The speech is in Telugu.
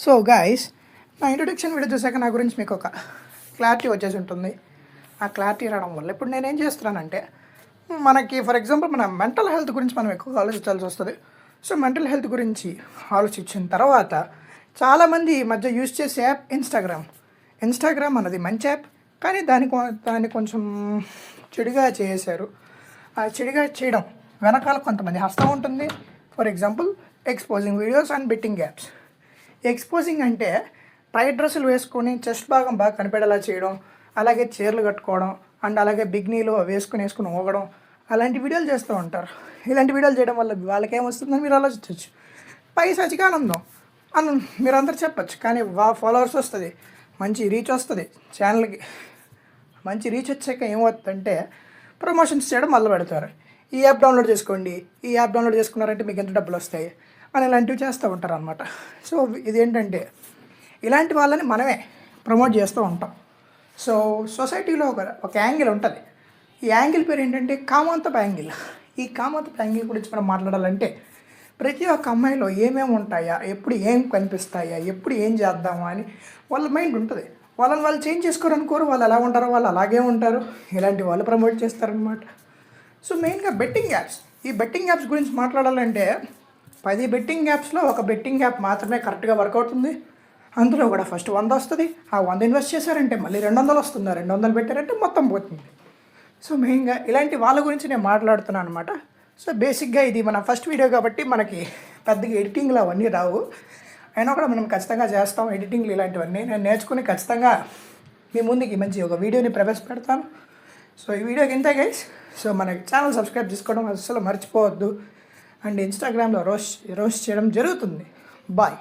సో గైస్, నా ఇంట్రొడక్షన్ వీడియో చూసాక నా గురించి మీకు ఒక క్లారిటీ వచ్చేసి ఉంటుంది. ఆ క్లారిటీ రావడం వల్ల ఇప్పుడు నేనేం చేస్తున్నానంటే, మనకి ఫర్ ఎగ్జాంపుల్ మన మెంటల్ హెల్త్ గురించి మనం ఎక్కువగా ఆలోచించాల్సి వస్తుంది. సో మెంటల్ హెల్త్ గురించి ఆలోచించిన తర్వాత చాలామంది ఈ మధ్య యూజ్ చేసే యాప్ ఇన్స్టాగ్రామ్ అన్నది మంచి యాప్, కానీ దాన్ని కొంచెం చెడుగా చేశారు. ఆ చెడుగా చేయడం వెనకాల కొంతమంది హస్తం ఉంటుంది. For example exposing videos and betting apps. Exposing అంటే టైట్ డ్రెస్సులు వేసుకొని చెస్ట్ భాగం బాగా కనిపెడేలా చేయడం, అలాగే చీరలు కట్టుకోవడం అండ్ అలాగే బిగ్నీలో వేసుకుని ఊగడం, అలాంటి వీడియోలు చేస్తూ ఉంటారు. ఇలాంటి వీడియోలు చేయడం వల్ల వాళ్ళకేమొస్తుందని మీరు ఆలోచించవచ్చు. పైసాచిగా ఆనందం అని మీరందరూ చెప్పచ్చు, కానీ ఫాలోవర్స్ వస్తుంది, మంచి రీచ్ వస్తుంది. ఛానల్కి మంచి రీచ్ వచ్చాక ఏమవుతుందంటే ప్రమోషన్స్ చేయడం మొదలు పెడతారు. ఈ యాప్ డౌన్లోడ్ చేసుకోండి, ఈ యాప్ డౌన్లోడ్ చేసుకున్నారంటే మీకు ఎంత డబ్బులు వస్తాయి అని ఇలాంటివి చేస్తూ ఉంటారు అనమాట. సో ఇదేంటంటే ఇలాంటి వాళ్ళని మనమే ప్రమోట్ చేస్తూ ఉంటాం. సో సొసైటీలో ఒక యాంగిల్ ఉంటుంది. ఈ యాంగిల్ పేరు ఏంటంటే కామాంతపు యాంగిల్. ఈ కామాంతపు యాంగిల్ గురించి మనం మాట్లాడాలంటే ప్రతి ఒక్క అమ్మాయిలో ఏమేమి ఉంటాయా, ఎప్పుడు ఏం కనిపిస్తాయా, ఎప్పుడు ఏం చేద్దామా అని వాళ్ళ మైండ్ ఉంటుంది. వాళ్ళు చేంజ్ చేసుకోరనుకోరు, వాళ్ళు ఎలా ఉంటారో వాళ్ళు అలాగే ఉంటారు. ఇలాంటి వాళ్ళు ప్రమోట్ చేస్తారనమాట. సో మెయిన్గా బెట్టింగ్ యాప్స్. ఈ బెట్టింగ్ యాప్స్ గురించి మాట్లాడాలంటే 10 బెట్టింగ్ యాప్స్లో ఒక బెట్టింగ్ యాప్ మాత్రమే కరెక్ట్గా వర్క్ అవుతుంది. అందులో కూడా ఫస్ట్ 100 వస్తుంది. ఆ 100 ఇన్వెస్ట్ చేశారంటే మళ్ళీ 200 వస్తుంది. 200 పెట్టారంటే మొత్తం పోతుంది. సో మెయిన్గా ఇలాంటి వాళ్ళ గురించి నేను మాట్లాడుతున్నాను అనమాట. సో బేసిక్గా ఇది మన ఫస్ట్ వీడియో కాబట్టి మనకి పెద్దగా ఎడిటింగ్లు అవన్నీ రావు. అయినా కూడా మనం ఖచ్చితంగా చేస్తాం ఎడిటింగ్లు ఇలాంటివన్నీ. నేను నేర్చుకుని ఖచ్చితంగా మీ ముందుకి మంచి ఒక వీడియోని ప్రవేశపెడతాను. సో ఈ వీడియోకి ఇంతే గైస్. సో మన ఛానల్ సబ్స్క్రైబ్ చేసుకోవడం అసలు మర్చిపోవద్దు. అండ్ ఇన్స్టాగ్రామ్లో రోస్ట్ చేయడం జరుగుతుంది. బాయ్.